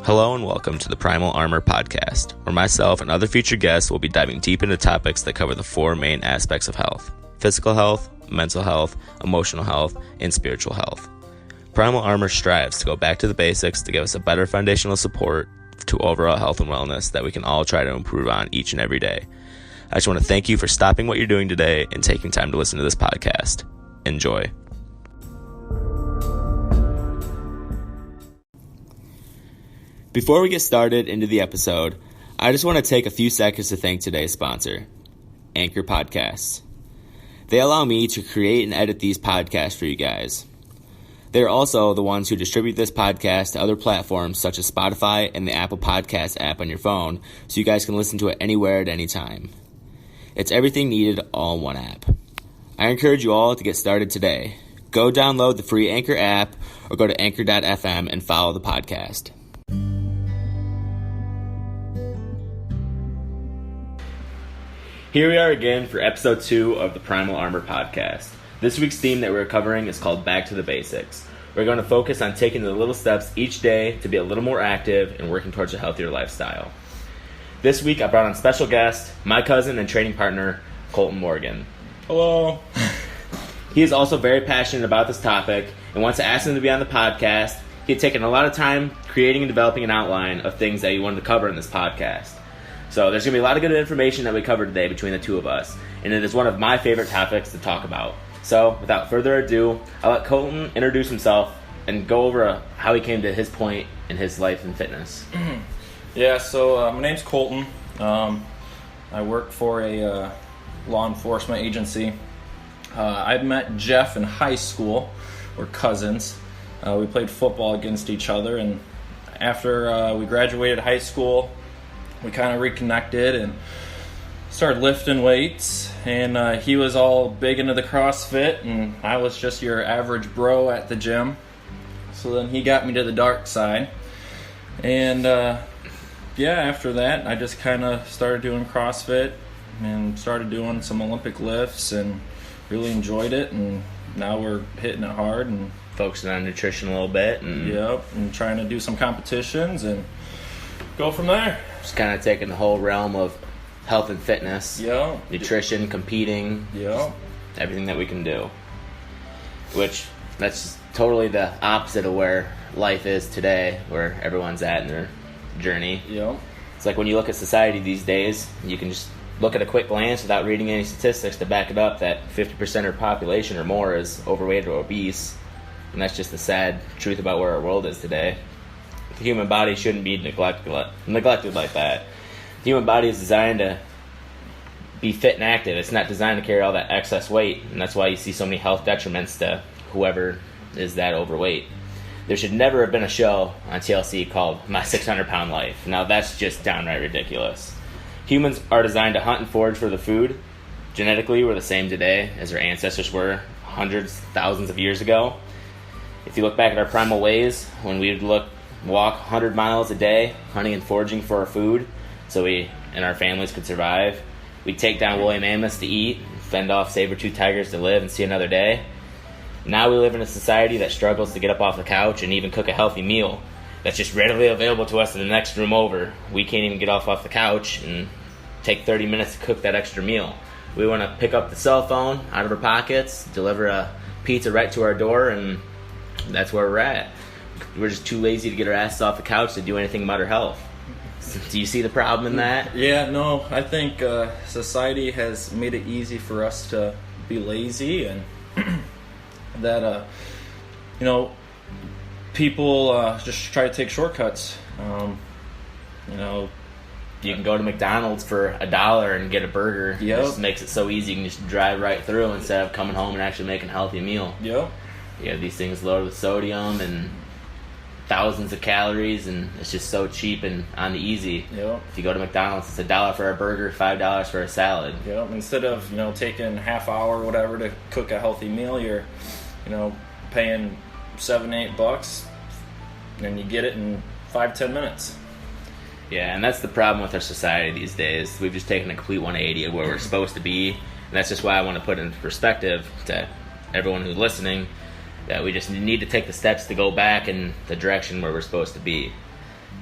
Hello and welcome to the Primal Armor Podcast, where myself and other featured guests will be diving deep into topics that cover the four main aspects of health: physical health, mental health, emotional health, and spiritual health. Primal Armor strives to go back to the basics to give us a better foundational support to overall health and wellness that we can all try to improve on each and every day. I just want to thank you for stopping what you're doing today and taking time to listen to this podcast. Enjoy. Before we get started into the episode, I just want to take a few seconds to thank today's sponsor, Anchor Podcasts. They allow me to create and edit these podcasts for you guys. They're also the ones who distribute this podcast to other platforms such as Spotify and the Apple Podcast app on your phone, so you guys can listen to it anywhere at any time. It's everything needed all in one app. I encourage you all to get started today. Go download the free Anchor app or go to anchor.fm and follow the podcast. Here we are again for episode 2 of the Primal Armor Podcast. This week's theme that we're covering is called Back to the Basics. We're going to focus on taking the little steps each day to be a little more active and working towards a healthier lifestyle. This week I brought on special guest, my cousin and training partner, Colton Morgan. Hello. He is also very passionate about this topic, and once I asked him to be on the podcast, he had taken a lot of time creating and developing an outline of things that he wanted to cover in this podcast. So there's going to be a lot of good information that we covered today between the two of us, and it is one of my favorite topics to talk about. So without further ado, I'll let Colton introduce himself and go over how he came to his point in his life and fitness. So my name's Colton. I work for a law enforcement agency. I met Jeff in high school. We're cousins. We played football against each other, and after we graduated high school, we kind of reconnected and started lifting weights, and he was all big into the CrossFit, and I was just your average bro at the gym. So then he got me to the dark side, and after that I just kind of started doing CrossFit and started doing some Olympic lifts and really enjoyed it, and now we're hitting it hard and Focusing on nutrition a little bit. And trying to do some competitions and go from there. Just kind of taking the whole realm of health and fitness, nutrition, competing, everything that we can do. Which, that's totally the opposite of where life is today, where everyone's at in their journey. It's like when you look at society these days, you can just look at a quick glance without reading any statistics to back it up that 50% of our population or more is overweight or obese. And that's just the sad truth about where our world is today. The human body shouldn't be neglected like that. The human body is designed to be fit and active. It's not designed to carry all that excess weight, and that's why you see so many health detriments to whoever is that overweight. There should never have been a show on TLC called My 600-Pound Life. Now that's just downright ridiculous. Humans are designed to hunt and forage for the food. Genetically, we're the same today as our ancestors were hundreds, thousands of years ago. If you look back at our primal ways, when we would walk 100 miles a day hunting and foraging for our food so we and our families could survive, we'd take down woolly mammoths to eat, fend off saber-toothed tigers to live and see another day. Now we live in a society that struggles to get up off the couch and even cook a healthy meal that's just readily available to us in the next room over. We can't even get off the couch and take 30 minutes to cook that extra meal. We want to pick up the cell phone out of our pockets, deliver a pizza right to our door, and that's where we're at. We're just too lazy to get our asses off the couch to do anything about our health. Do you see the problem in that? Yeah, no, I think society has made it easy for us to be lazy, and that, people just try to take shortcuts. You can go to McDonald's for $1 and get a burger. It just makes it so easy. You can just drive right through instead of coming home and actually making a healthy meal. You have these things loaded with sodium and thousands of calories, and it's just so cheap and on the easy. If you go to McDonald's, it's $1 for a burger, $5 for a salad. Instead of taking half hour or whatever to cook a healthy meal, you're paying $7-8, and you get it in 5-10 minutes. Yeah, and that's the problem with our society these days. We've just taken a complete 180 of where we're supposed to be, and that's just why I want to put it into perspective to everyone who's listening, that we just need to take the steps to go back in the direction where we're supposed to be.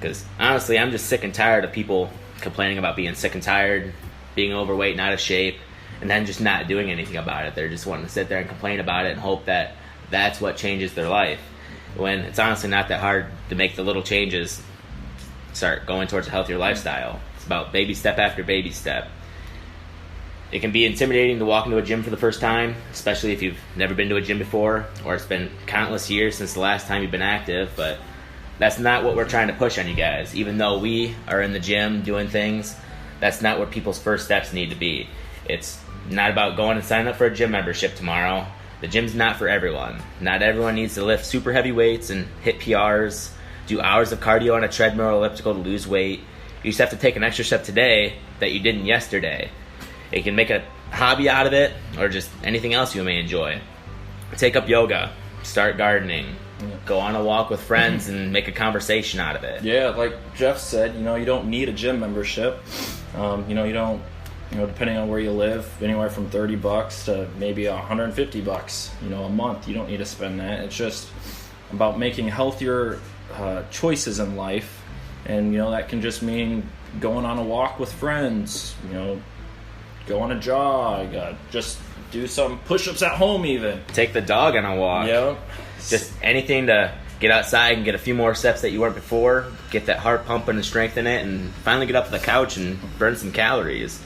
Because honestly, I'm just sick and tired of people complaining about being sick and tired, being overweight, not out of shape, and then just not doing anything about it. They're just wanting to sit there and complain about it and hope that that's what changes their life. When it's honestly not that hard to make the little changes, start going towards a healthier lifestyle. It's about baby step after baby step. It can be intimidating to walk into a gym for the first time, especially if you've never been to a gym before, or it's been countless years since the last time you've been active, but that's not what we're trying to push on you guys. Even though we are in the gym doing things, that's not what people's first steps need to be. It's not about going and signing up for a gym membership tomorrow. The gym's not for everyone. Not everyone needs to lift super heavy weights and hit PRs, do hours of cardio on a treadmill or elliptical to lose weight. You just have to take an extra step today that you didn't yesterday. You can make a hobby out of it, or just anything else you may enjoy. Take up yoga, start gardening, go on a walk with friends and make a conversation out of it. Yeah, like Jeff said, you don't need a gym membership. You don't, depending on where you live, anywhere from $30 to maybe $150, a month. You don't need to spend that. It's just about making healthier choices in life, and that can just mean going on a walk with friends. Go on a jog, just do some push-ups at home even. Take the dog on a walk. Yeah. Just anything to get outside and get a few more steps that you weren't before, get that heart pumping and strengthen it, and finally get up to the couch and burn some calories.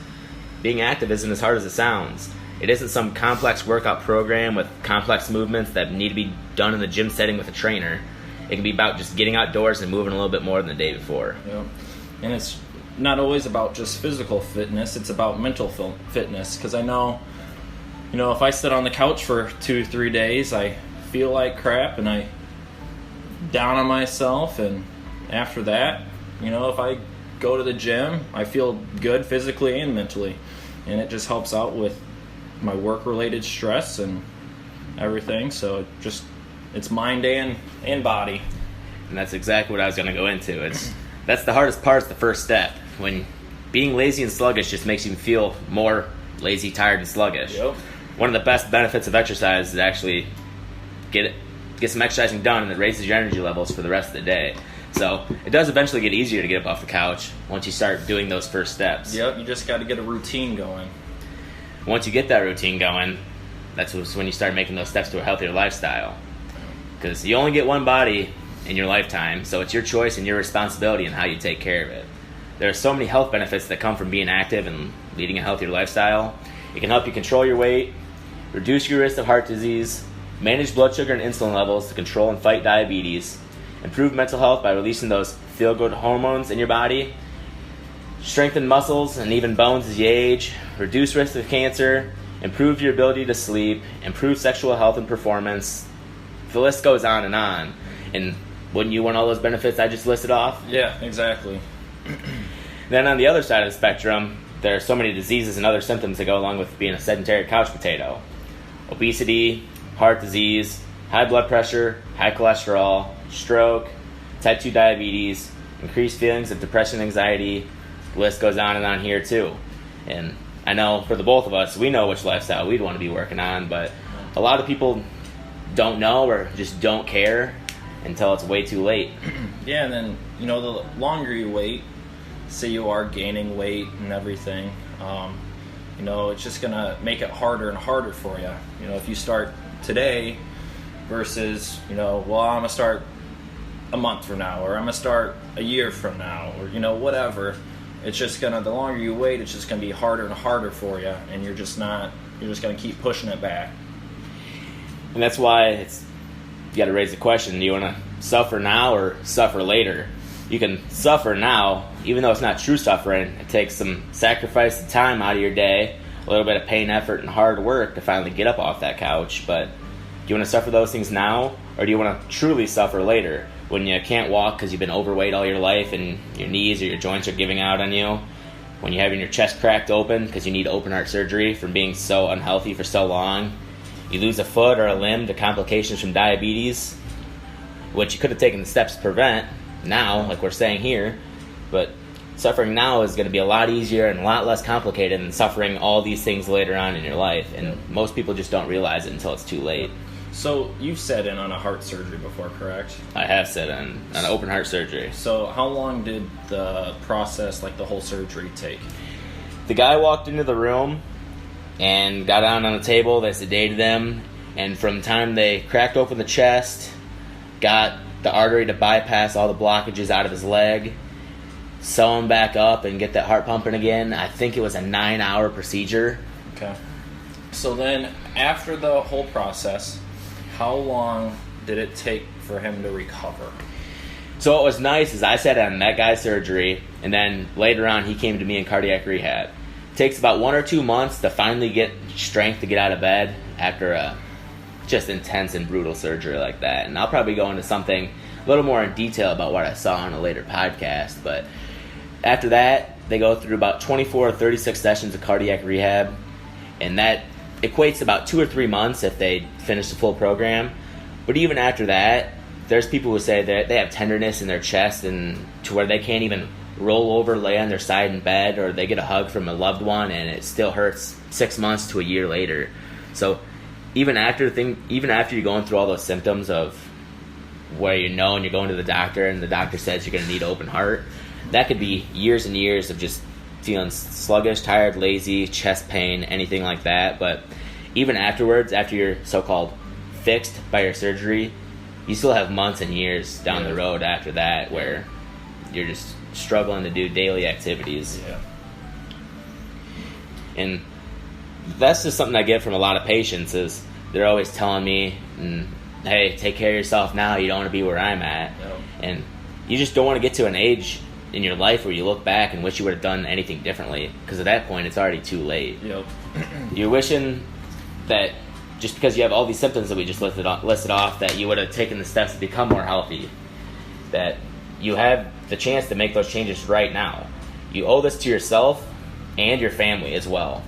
Being active isn't as hard as it sounds. It isn't some complex workout program with complex movements that need to be done in the gym setting with a trainer. It can be about just getting outdoors and moving a little bit more than the day before. Yeah. And it's not always about just physical fitness, it's about mental fitness, because I know, if I sit on the couch for 2-3 days, I feel like crap and I down on myself, and after that, if I go to the gym, I feel good physically and mentally, and it just helps out with my work-related stress and everything. So it's mind and body. And that's exactly what I was going to go into. That's the hardest part, is the first step. When being lazy and sluggish just makes you feel more lazy, tired, and sluggish. Yep. One of the best benefits of exercise is actually get some exercising done, and it raises your energy levels for the rest of the day. So it does eventually get easier to get up off the couch once you start doing those first steps. Yep, you just got to get a routine going. Once you get that routine going, that's when you start making those steps to a healthier lifestyle. Because you only get one body in your lifetime, so it's your choice and your responsibility in how you take care of it. There are so many health benefits that come from being active and leading a healthier lifestyle. It can help you control your weight, reduce your risk of heart disease, manage blood sugar and insulin levels to control and fight diabetes, improve mental health by releasing those feel-good hormones in your body, strengthen muscles and even bones as you age, reduce risk of cancer, improve your ability to sleep, improve sexual health and performance. The list goes on. And wouldn't you want all those benefits I just listed off? Yeah, exactly. Then on the other side of the spectrum, there are so many diseases and other symptoms that go along with being a sedentary couch potato. Obesity, heart disease, high blood pressure, high cholesterol, stroke, type 2 diabetes, increased feelings of depression and anxiety. The list goes on here too. And I know for the both of us, we know which lifestyle we'd want to be working on, but a lot of people don't know or just don't care until it's way too late. Yeah, and then, the longer you wait, say you are gaining weight and everything, it's just going to make it harder and harder for you. If you start today versus, I'm going to start a month from now, or I'm going to start a year from now, or, whatever. It's just the longer you wait, it's just going to be harder and harder for you, and you're just going to keep pushing it back. And that's why you got to raise the question, do you want to suffer now or suffer later? You can suffer now, even though it's not true suffering. It takes some sacrifice of time out of your day, a little bit of pain, effort, and hard work to finally get up off that couch. But do you want to suffer those things now, or do you want to truly suffer later, when you can't walk because you've been overweight all your life and your knees or your joints are giving out on you, when you're having your chest cracked open because you need open heart surgery from being so unhealthy for so long, you lose a foot or a limb to complications from diabetes, which you could have taken the steps to prevent now, like we're saying here, but suffering now is going to be a lot easier and a lot less complicated than suffering all these things later on in your life, and most people just don't realize it until it's too late. So you've sat in on a heart surgery before, correct? I have sat in on open heart surgery. So how long did the process, like the whole surgery, take? The guy walked into the room and got down on the table. They sedated him, and from the time they cracked open the chest, got the artery to bypass all the blockages out of his leg, sew him back up and get that heart pumping again. I think it was a 9-hour procedure. Okay. So then after the whole process, how long did it take for him to recover? So what was nice is I sat on that guy's surgery, and then later on he came to me in cardiac rehab. It takes about 1 or 2 months to finally get strength to get out of bed after a just intense and brutal surgery like that. And I'll probably go into something a little more in detail about what I saw on a later podcast. But after that, they go through about 24 or 36 sessions of cardiac rehab, and that equates to about 2 or 3 months if they finish the full program. But even after that, there's people who say that they have tenderness in their chest and to where they can't even roll over, lay on their side in bed, or they get a hug from a loved one and it still hurts 6 months to a year later. So even after you're going through all those symptoms of where and you're going to the doctor and the doctor says you're going to need open heart, that could be years and years of just feeling sluggish, tired, lazy, chest pain, anything like that. But even afterwards, after you're so-called fixed by your surgery, you still have months and years down the road after that where you're just struggling to do daily activities. Yeah. And that's just something I get from a lot of patients is they're always telling me, hey, take care of yourself now. You don't want to be where I'm at. Yep. And you just don't want to get to an age in your life where you look back and wish you would have done anything differently, because at that point it's already too late. Yep. You're wishing that just because you have all these symptoms that we just listed off, that you would have taken the steps to become more healthy, that you have the chance to make those changes right now. You owe this to yourself and your family as well.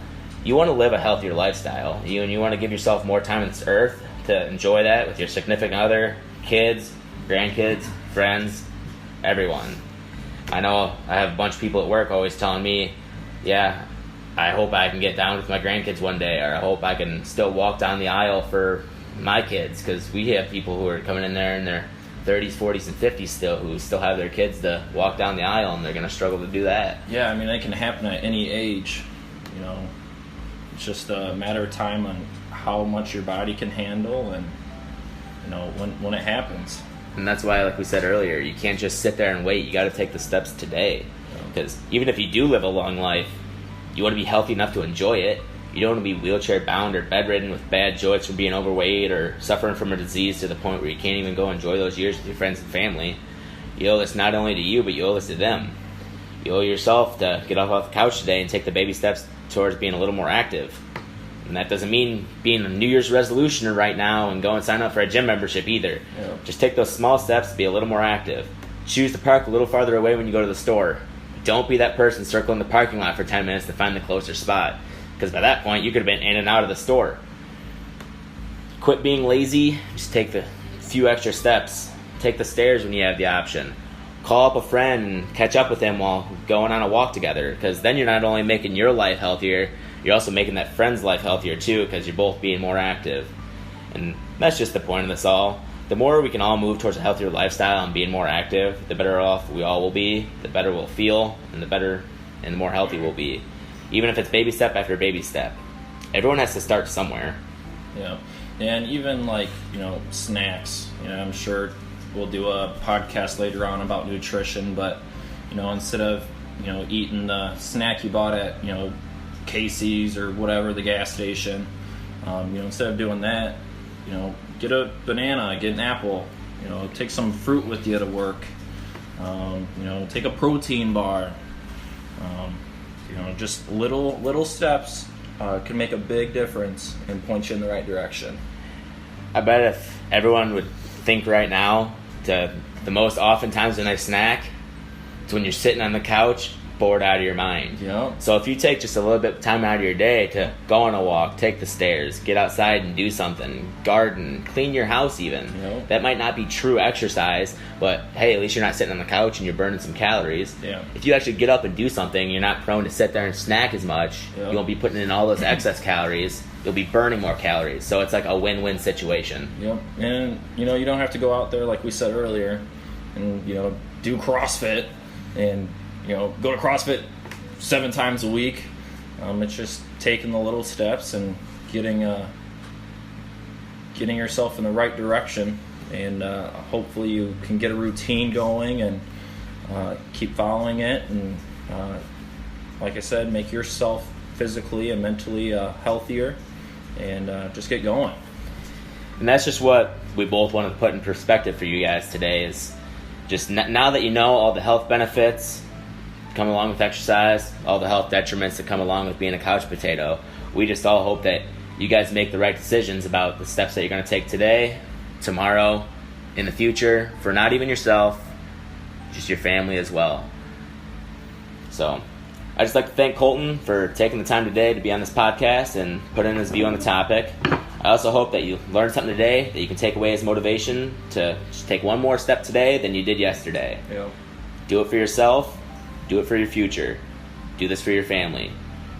You want to live a healthier lifestyle, and you want to give yourself more time on this earth to enjoy that with your significant other, kids, grandkids, friends, everyone. I know I have a bunch of people at work always telling me, yeah, I hope I can get down with my grandkids one day, or I hope I can still walk down the aisle for my kids, because we have people who are coming in there in their 30s, 40s, and 50s still, who still have their kids to walk down the aisle, and they're going to struggle to do that. Yeah, I mean, it can happen at any age, It's just a matter of time on how much your body can handle and, when it happens. And that's why, like we said earlier, you can't just sit there and wait. You got to take the steps today. Because even if you do live a long life, you want to be healthy enough to enjoy it. You don't want to be wheelchair bound or bedridden with bad joints from being overweight or suffering from a disease to the point where you can't even go enjoy those years with your friends and family. You owe this not only to you, but you owe this to them. You owe yourself to get off the couch today and take the baby steps towards being a little more active. And that doesn't mean being a New Year's resolution right now and go and sign up for a gym membership either. Yeah. Just take those small steps to be a little more active. Choose to park a little farther away when you go to the store. Don't be that person circling the parking lot for 10 minutes to find the closer spot, because by that point you could have been in and out of the store. Quit being lazy. Just take the few extra steps. Take the stairs when you have the option. Call up a friend and catch up with him while going on a walk together, because then you're not only making your life healthier, you're also making that friend's life healthier too, because you're both being more active. And that's just the point of this all. The more we can all move towards a healthier lifestyle and being more active, the better off we all will be, the better we'll feel, and the more healthy we'll be. Even if it's baby step after baby step. Everyone has to start somewhere. Yeah. And even snacks. I'm sure we'll do a podcast later on about nutrition, but instead of eating the snack you bought at Casey's or whatever, the gas station, instead of doing that, get a banana, get an apple, take some fruit with you to work, take a protein bar, just little steps can make a big difference and point you in the right direction. I bet if everyone would think right now to the most often times when I snack, it's when you're sitting on the couch bored out of your mind. Yep. So if you take just a little bit of time out of your day to go on a walk, take the stairs, get outside and do something, garden, clean your house even. Yep. That might not be true exercise, but hey, at least you're not sitting on the couch and you're burning some calories. Yeah. If you actually get up and do something, you're not prone to sit there and snack as much. Yep. You won't be putting in all those excess calories. You'll be burning more calories. So it's like a win-win situation. Yep. And, you don't have to go out there, like we said earlier, and, do CrossFit and, go to CrossFit 7 times a week. It's just taking the little steps and getting yourself in the right direction. And hopefully you can get a routine going and keep following it. And like I said, make yourself physically and mentally healthier. And just get going. And that's just what we both wanted to put in perspective for you guys today is just now that you know all the health benefits come along with exercise, all the health detriments that come along with being a couch potato, we just all hope that you guys make the right decisions about the steps that you're going to take today, tomorrow, in the future, for not even yourself, just your family as well. So I'd just like to thank Colton for taking the time today to be on this podcast and put in his view on the topic. I also hope that you learned something today that you can take away as motivation to just take one more step today than you did yesterday. Yep. Do it for yourself. Do it for your future. Do this for your family.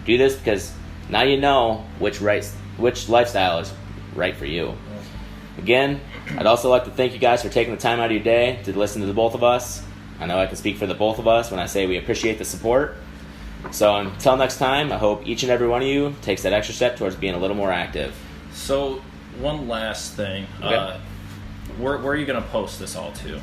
Do this because now you know which lifestyle is right for you. Again, I'd also like to thank you guys for taking the time out of your day to listen to the both of us. I know I can speak for the both of us when I say we appreciate the support. So until next time, I hope each and every one of you takes that extra step towards being a little more active. So one last thing. Okay. Where are you going to post this all to?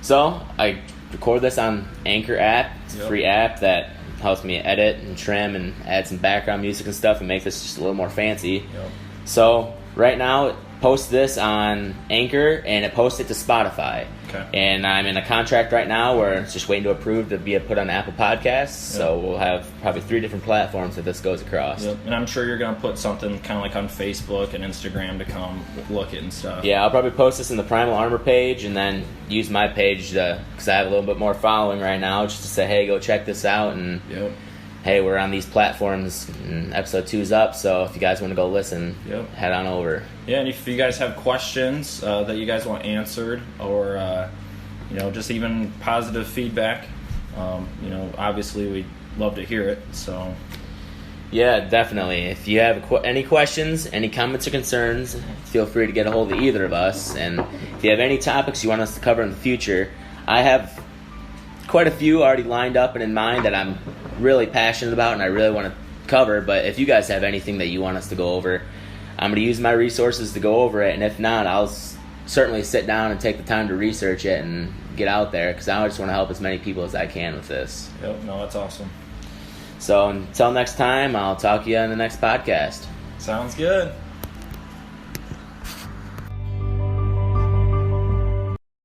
So I record this on Anchor app. It's a free app that helps me edit and trim and add some background music and stuff and make this just a little more fancy. Yep. So right now, it posts this on Anchor and it posts it to Spotify. Okay. And I'm in a contract right now where it's just waiting to approve to be put on Apple Podcasts. Yep. So we'll have probably 3 different platforms that this goes across. Yep. And I'm sure you're going to put something kind of like on Facebook and Instagram to come look at and stuff. Yeah, I'll probably post this in the Primal Armor page and then use my page because I have a little bit more following right now just to say, hey, go check this out. And yep. Hey, we're on these platforms and episode 2's up, so if you guys want to go listen, yep. Head on over. Yeah, and if you guys have questions that you guys want answered or, just even positive feedback, obviously we'd love to hear it. So, yeah, definitely. If you have any questions, any comments or concerns, feel free to get a hold of either of us. And if you have any topics you want us to cover in the future, I have quite a few already lined up and in mind that I'm really passionate about and I really want to cover. But if you guys have anything that you want us to go over, I'm going to use my resources to go over it. And if not, I'll certainly sit down and take the time to research it and get out there because I just want to help as many people as I can with this. Yep, no, that's awesome. So until next time, I'll talk to you on the next podcast. Sounds good.